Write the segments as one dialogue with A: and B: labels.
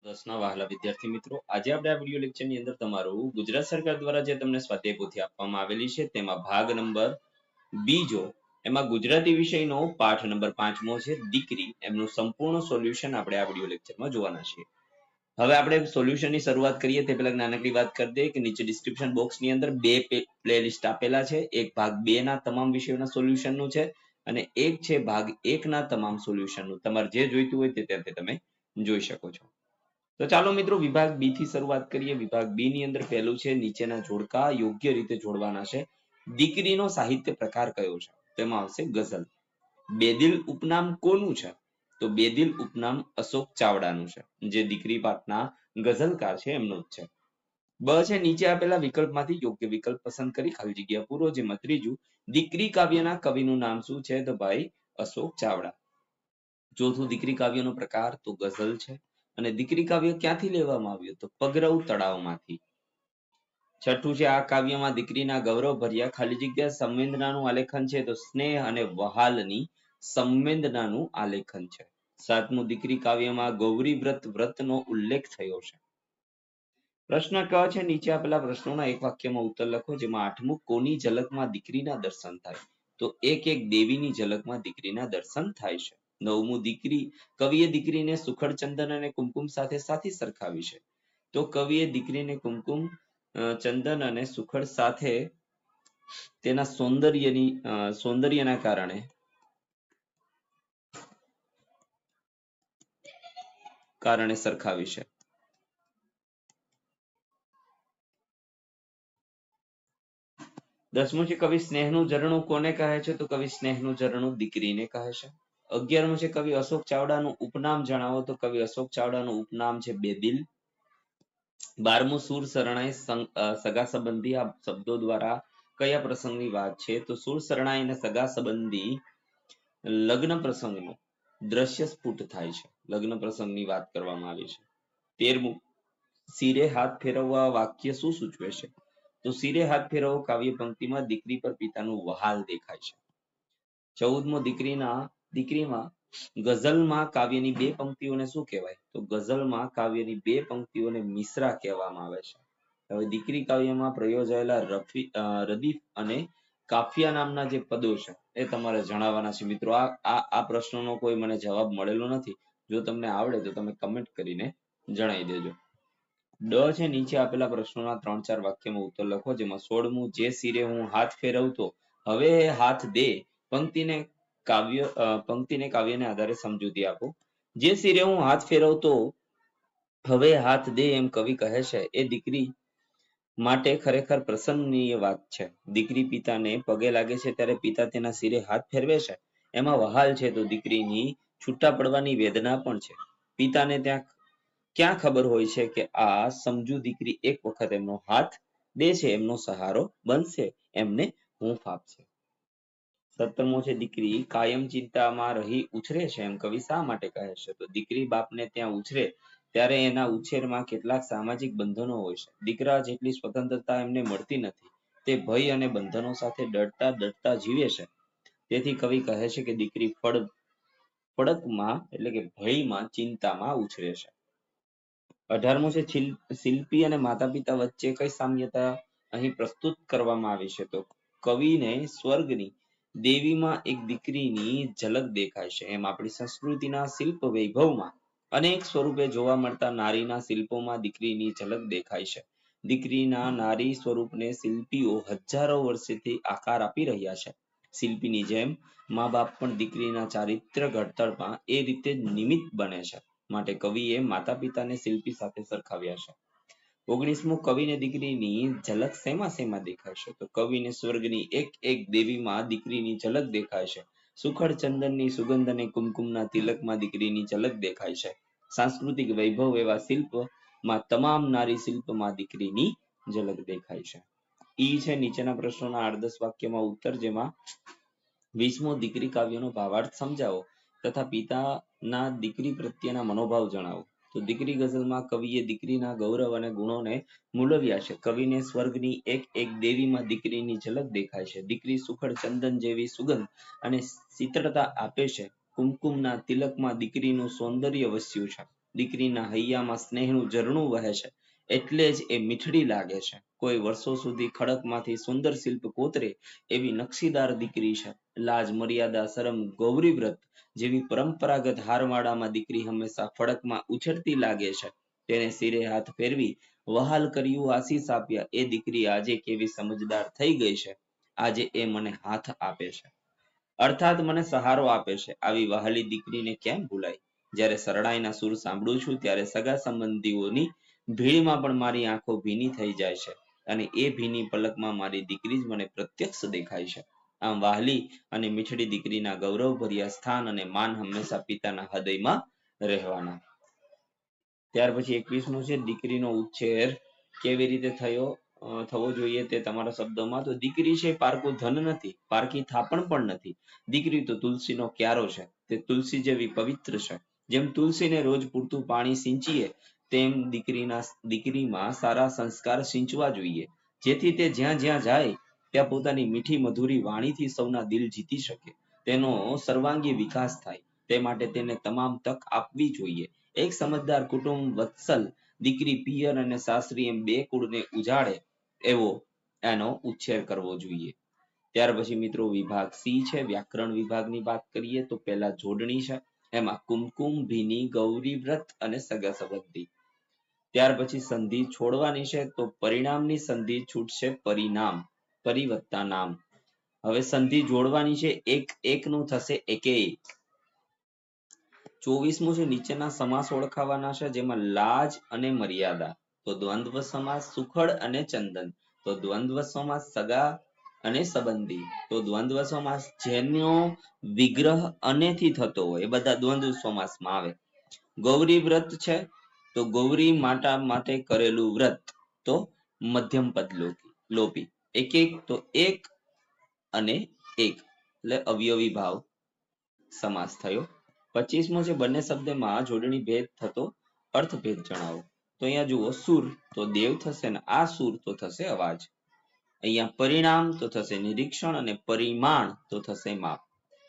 A: દસના વહાલા વિદ્યાર્થી મિત્રો, આજે આપણે આ વિડિયો લેક્ચરની અંદર તમારું ગુજરાત સરકાર દ્વારા જે તમને સ્વાધ્યાય પોથી આપવામાં આવેલી છે તેમાં ભાગ નંબર બીજો એમાં ગુજરાતી વિષયનો પાઠ નંબર 5મો છે દીકરી, એમનું સંપૂર્ણ સોલ્યુશન આપણે આ વિડિયો લેક્ચરમાં જોવાના છીએ. હવે આપણે સોલ્યુશનની શરૂઆત કરીએ તે પહેલા નાનકડી વાત કરી દઈએ કે નીચે ડિસ્ક્રિપ્શન બોક્સની અંદર બે પ્લેલિસ્ટ આપેલા છે. એક ભાગ 2 ના તમામ વિષયોના સોલ્યુશનનું છે અને એક છે ભાગ 1 ના તમામ સોલ્યુશનનું. તમારે જે જોઈતું હોય તે ત્યાંથી તમે જોઈ શકો છો. તો ચાલો મિત્રો વિભાગ બી થી શરૂઆત કરીએ. વિભાગ બી ની અંદર પહેલું છે નીચેના જોડકા યોગ્ય રીતે જોડવાના છે. દીકરીનો સાહિત્ય પ્રકાર કયો છે? તેમાં આવશે ગઝલ. બેદિલ ઉપનામ કોનું છે? તો બેદિલ ઉપનામ અશોક ચાવડાનું છે, જે દીકરી પાઠના ગઝલકાર છે એમનું જ છે. બ છે નીચે આપેલા વિકલ્પમાંથી યોગ્ય વિકલ્પ પસંદ કરી ખાલી જગ્યા પૂરો. જેમાં ત્રીજું દીકરી કાવ્યના કવિનું નામ શું છે? તો ભાઈ અશોક ચાવડા. ચોથું દીકરી કાવ્યનો પ્રકાર તો ગઝલ છે અને દીકરી કાવ્ય ક્યાંથી લેવામાં આવ્યું? તો પગરવ તળાવમાંથી. છઠ્ઠું છે આ કાવ્યમાં દીકરીના ગૌરવ ભર્યા ખાલી જગ્યા સંવેદનાનું આલેખન છે, તો સ્નેહ અને વહાલની સંવેદનાનું આલેખન છે. સાતમું દીકરી કાવ્યમાં ગૌરી વ્રતનો ઉલ્લેખ થયો છે. પ્રશ્ન ક છે નીચે આપેલા પ્રશ્નોના એક વાક્યમાં ઉત્તર લખો. જેમાં આઠમું કોની ઝલકમાં દીકરીના દર્શન થાય? તો એક દેવીની ઝલકમાં દીકરીના દર્શન થાય છે. નવમું કવિએ દીકરીને સુખડ ચંદન અને કુમકુમ સાથે સાથી સરખાવી છે? તો કવિએ દીકરીને કુમકુમ ચંદન અને સુખડ સાથે તેના સૌંદર્યના કારણે સરખાવી છે. દસમું છે કવિ સ્નેહનું ઝરણું કોને કહે છે? તો કવિ સ્નેહનું ઝરણું દીકરીને કહે છે. 11મું છે કવિ અશોક ચાવડાનું ઉપનામ જણાવો. તો કવિ અશોક ચાવડાનું ઉપનામ છે બેદિલ. 12મું સુર શરણાઈ સગા સંબંધી આ શબ્દો દ્વારા કયા પ્રસંગની વાત છે? તો સુર શરણાઈ અને સગા સંબંધી લગ્ન પ્રસંગનું દ્રશ્ય સ્ફુટ થાય છે. લગ્ન પ્રસંગની વાત કરવામાં આવી છે. 13મું શિરે હાથ ફેરવવા વાક્ય શું સૂચવે છે? તો શિરે હાથ ફેરવો કાવ્ય પંક્તિમાં દીકરી પર પિતાનું વહાલ દેખાય છે. 14મું દીકરીમાં ગઝલમાં કાવ્યની બે પંક્તિઓને શું કહેવાય? તો ગઝલમાં કાવ્યની બે પંક્તિઓને મિશ્રા કહેવામાં આવે છે. હવે દીકરી કાવ્યમાં પ્રયોજાયેલા રદીફ અને કાફિયા નામના જે પદો છે એ તમારે જણાવવાના છે. મિત્રો આ પ્રશ્નનો કોઈ મને જવાબ મળેલો નથી. જો તમને આવડે તો તમે કમેન્ટ કરીને જણાવી દેજો. ડ છે નીચે આપેલા પ્રશ્નોના 3-4 વાક્યમાં ઉત્તર લખો. જેમાં 16મું જે શિરે હું હાથ ફેરવતો હવે હાથ દે પંક્તિને કાવ્યને આધારે સમજૂતી આપો. જે શિરે હું હાથ ફેરવતો હવે હાથ દે એમ કવિ કહે છે એ દીકરી માટે ખરેખર પ્રસન્નીય વાત છે. દીકરી પિતાને પગે લાગે છે ત્યારે પિતા તેના શિરે હાથ ફેરવે છે, એમાં વહાલ છે. તો દીકરીની છૂટા પડવાની વેદના પણ છે. પિતાને ત્યાં ક્યાં ખબર હોય છે કે આ સમજુ દીકરી એક વખત એમનો હાથ દેશે, એમનો સહારો બનશે, એમને હૂંફ આપશે. 17મું છે દીકરી કાયમ ચિંતામાં રહી ઉછરે છે એમ કવિ શા માટે કહે છે? તો દીકરી બાપને ત્યાં ઉછરે ત્યારે એના ઉછેરમાં કેટલાક સામાજિક બંધનો હોય છે. દીકરા જેટલી સ્વતંત્રતા એમને મળતી નથી. તે ભય અને બંધનો સાથે ડરતા જીવે છે. તેથી કવિ કહે છે કે દીકરી ફડકમાં એટલે કે ભયમાં ચિંતામાં ઉછરે છે. 18મું છે શિલ્પી અને માતા પિતા વચ્ચે કઈ સામ્યતા અહીં પ્રસ્તુત કરવામાં આવી છે? તો કવિને સ્વર્ગની દેવીમાં એક દીકરીની ઝલક દેખાય છે. એમ આપણી સંસ્કૃતિના શિલ્પ વૈભવમાં અનેક સ્વરૂપે જોવા મળતા નારીના શિલ્પોમાં દીકરીની ઝલક દેખાય છે. દીકરીના નારી સ્વરૂપને શિલ્પીઓ હજારો વર્ષોથી આકાર આપી રહ્યા છે. શિલ્પીની જેમ મા બાપ પણ દીકરીના ચારિત્ર્ય ઘડતરમાં એ રીતે નિમિત્ત બને છે. માટે કવિએ માતા પિતાને શિલ્પી સાથે સરખાવ્યા છે. 19મું કવિને દીકરીની ઝલક શેમાં દેખાય છે? તો કવિને સ્વર્ગની એક દેવીમાં દીકરીની ઝલક દેખાય છે. સુખડ ચંદનની સુગંધ અને કુમકુમના તિલકમાં દીકરીની ઝલક દેખાય છે. સાંસ્કૃતિક વૈભવ એવા શિલ્પમાં તમામ નારી શિલ્પમાં દીકરીની ઝલક દેખાય છે. ઈ છે નીચેના પ્રશ્નોના 8-10 વાક્યમાં ઉત્તર. જેમાં 20મું દીકરી કાવ્યનો ભાવાર્થ સમજાવો તથા પિતાના દીકરી પ્રત્યેના મનોભાવ જણાવો. તો દીકરી ગઝલમાં કવિએ દીકરીના ગૌરવ અને ગુણોને મૂલવ્યા છે. કવિને સ્વર્ગની એક દેવીમાં દીકરીની ઝલક દેખાય છે. દીકરી સુખડ ચંદન જેવી સુગંધ અને શીતળતા આપે છે. કુમકુમના તિલકમાં દીકરીનું સૌંદર્ય વસ્યું છે. દીકરીના હૈયામાં સ્નેહનું ઝરણું વહે છે એટલે જ એ મીઠડી લાગે છે. કોઈ વર્ષો સુધી ખડકમાંથી સુંદર શિલ્પ કોતરે એવી નકશીદાર દીકરી છે. લાજ, મર્યાદા, શરમ, ગૌરી વ્રત જેવી પરંપરાગત હારમાળામાં દીકરી હંમેશા ખડકમાં ઉછળતી લાગે છે. તેને શિરે હાથ ફેરવી વહાલ કર્યું, આશીષ આપ્યા. એ દીકરી આજે કેવી સમજદાર થઈ ગઈ છે. આજે એ મને હાથ આપે છે, અર્થાત મને સહારો આપે છે. આવી વહાલી દીકરીને કેમ ભૂલાય? જ્યારે શરણાઈના સૂર સાંભળું છું ત્યારે સગા સંબંધીઓની ભીડમાં પણ મારી આંખો ભીની થઈ જાય છે અને એ ભીની પલકમાં મારી દીકરી જ મને પ્રત્યક્ષ દેખાય છે. આમ વહાલી અને મીઠડી દીકરીના ગૌરવભર્યા સ્થાન અને માન હંમેશા પિતાના હૃદયમાં રહેવાના. ત્યાર પછી 21મું છે દીકરીનો ઉછેર કેવી રીતે થવો જોઈએ તે તમારા શબ્દોમાં. તો દીકરી છે પારકું ધન નથી, પારકી થાપણ પણ નથી. દીકરી તો તુલસીનો ક્યારો છે. તે તુલસી જેવી પવિત્ર છે. જેમ તુલસીને રોજ પૂરતું પાણી સિંચીએ તેમ દીકરીમાં સારા સંસ્કાર સિંચવા જોઈએ, જેથી તે જ્યાં જ્યાં જાય ત્યાં પોતાની મીઠી મધુરી વાણીથી સૌના દિલ જીતી શકે. તેનો સર્વાંગી વિકાસ થાય તે માટે તેને તમામ તક આપવી જોઈએ. એક સમજદાર કુટુંબ વત્સલ દીકરી પિયર અને સાસરી એમ બે કુળને ઉજાડે એવો એનો ઉછેર કરવો જોઈએ. ત્યાર પછી મિત્રો વિભાગ સી છે, વ્યાકરણ વિભાગની વાત કરીએ તો પહેલા જોડણી છે. એમાં કુમકુમ, ભીની, ગૌરી વ્રત અને સગા સંબંધી. ત્યાર પછી સંધિ છોડવાની છે તો પરિણામની સંધિ છૂટશે પરિણામ, પરિવત્તા નામ. હવે સંધિ જોડવાની છે, એક એક નું થશે એકેય. 24મું છે નીચેના સમાસ ઓળખાવાના છે, જેમાં લાજ અને મર્યાદા તો દ્વંદ્વ સમાસ, સુખડ અને ચંદન તો દ્વંદ્વ સમાસ, સગા અને સંબંધી તો દ્વંદ્વ સમાસ, જેનો વિગ્રહ અને થી થતો હોય એ બધા દ્વંદ્વ સમાસમાં આવે. ગૌરી વ્રત છે તો ગૌરી માતા માટે કરેલું વ્રત તો મધ્યમ પદ લોપી. એક એક તો એક અને એક એટલે અવયવી ભાવ સમાસ થયો. 25મો છે બંને શબ્દમાં જોડણી ભેદ થતો અર્થભેદ જણાવો. તો અહીંયા જુઓ સુર તો દેવ થશે ને આ સુર તો થશે અવાજ. અહીંયા પરિણામ તો થશે નિરીક્ષણ અને પરિમાણ તો થશે માપ.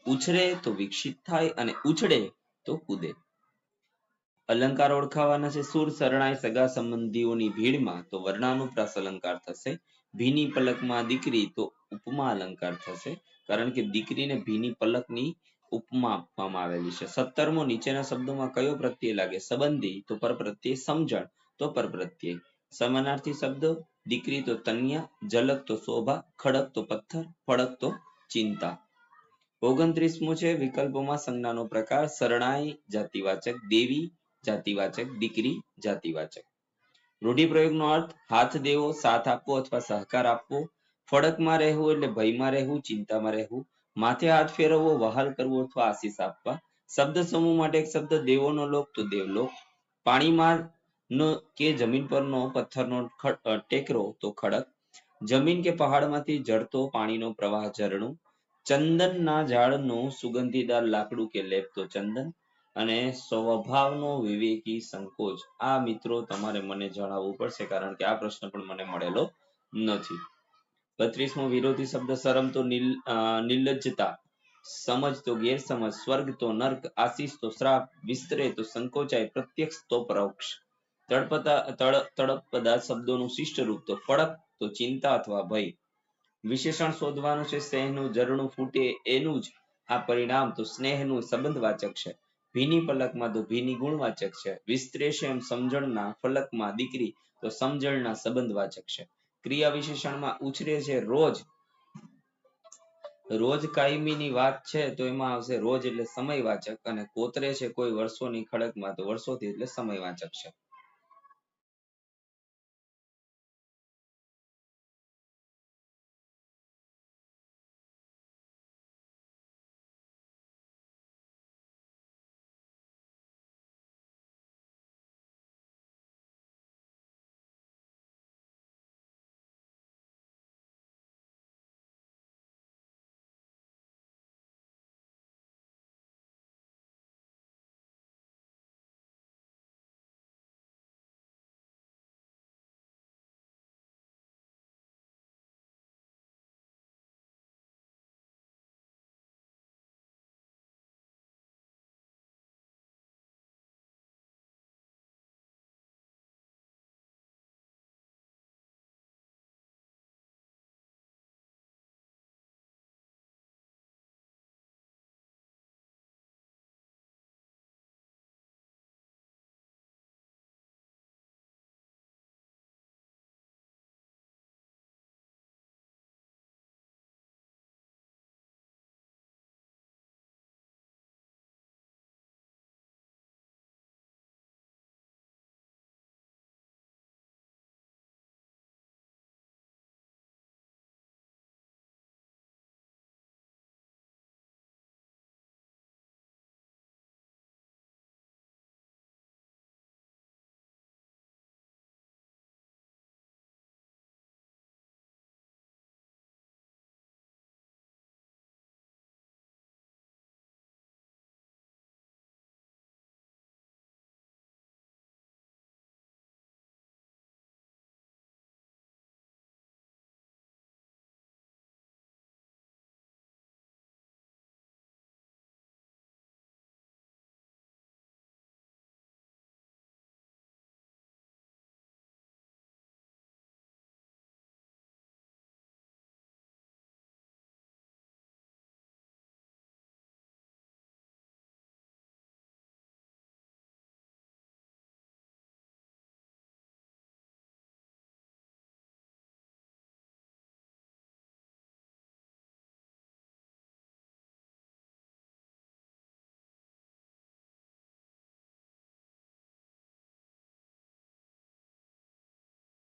A: ઉછરે તો વિકસિત થાય અને ઉછળે તો કૂદે. અલંકાર ઓળખાવાના છે, સુર, શરણાઈ, સગા સંબંધીઓની ભીડમાં તો વર્ણાનુપ્રાસ અલંકાર થશે. ભીની પલકમાં દીકરી તો ઉપમા અલંકાર થશે, કારણ કે દીકરીને ભીની પલકની ઉપમા આપવામાં આવેલી છે. 17મો નીચેના શબ્દોમાં કયો પ્રત્યય લાગે? સંબંધી તો પરપ્રત્યય, સમજણ તો પરપ્રત્યય. સમાનાર્થી શબ્દો દીકરી તો તન્યા, ઝલક તો શોભા, ખડક તો પથ્થર, ફળક તો ચિંતા. 29મું છે વિકલ્પોમાં સંજ્ઞાનો પ્રકાર. શરણાઈ જાતિવાચક, દેવી જાતિવાચક, દીકરી જાતિવાચક. રૂઢિપ્રયોગનો અર્થ હાથ દેવો, સાથ આપવો અથવા સહકાર આપવો. ફળકમાં રહેવું એટલે ભયમાં રહેવું, ચિંતામાં રહેવું. માથે હાથ ફેરવવો, વહાલ કરવો અથવા આશીષ આપવા. શબ્દ સમૂહ માટે એક શબ્દ દેવોનો લોક તો દેવલોક. પાણીમાં નો કે જમીન પરનો પથ્થરનો ટેકરો તો ખડક. જમીન કે પહાડમાંથી ઝરતો પાણીનો પ્રવાહ ઝરણું. ચંદનના ઝાડનું સુગંધીદાર લાકડું કે લેપ તો ચંદન. અને સ્વભાવનો વિવેકી સંકોચ. આ મિત્રો તમારે મને જણાવવું પડશે, કારણ કે આ પ્રશ્ન પણ મને મળેલો નથી. 32મો વિરોધી શબ્દ શરમ તો નિર્લજ્જતા, સમજ તો ગેરસમજ, સ્વર્ગ તો નર્ક, આશીષ તો શ્રાપ, વિસ્તરે તો સંકોચાય, પ્રત્યક્ષ તો પરોક્ષ. તળપદા શબ્દોનું શિષ્ટ રૂપ તો ફળક તો ચિંતા અથવા ભય. વિશેષણ શોધવાનું છે, સ્નેહનું ઝરણું ફૂટે એનું જ આ પરિણામ તો સ્નેહનું સંબંધવાચક છે. ભીની પલકમાં તો ભીની ગુણવાચક છે. વિસ્તરે છે એમ સમજણના ફલકમાં દીકરી તો સમજણના સંબંધવાચક છે. ક્રિયા વિશેષણમાં ઉછરે છે રોજ, રોજ કાયમીની વાત છે તો એમાં આવશે રોજ એટલે સમયવાચક, અને કોતરે છે કોઈ વર્ષોની ખડકમાં તો વર્ષોથી એટલે સમયવાચક છે.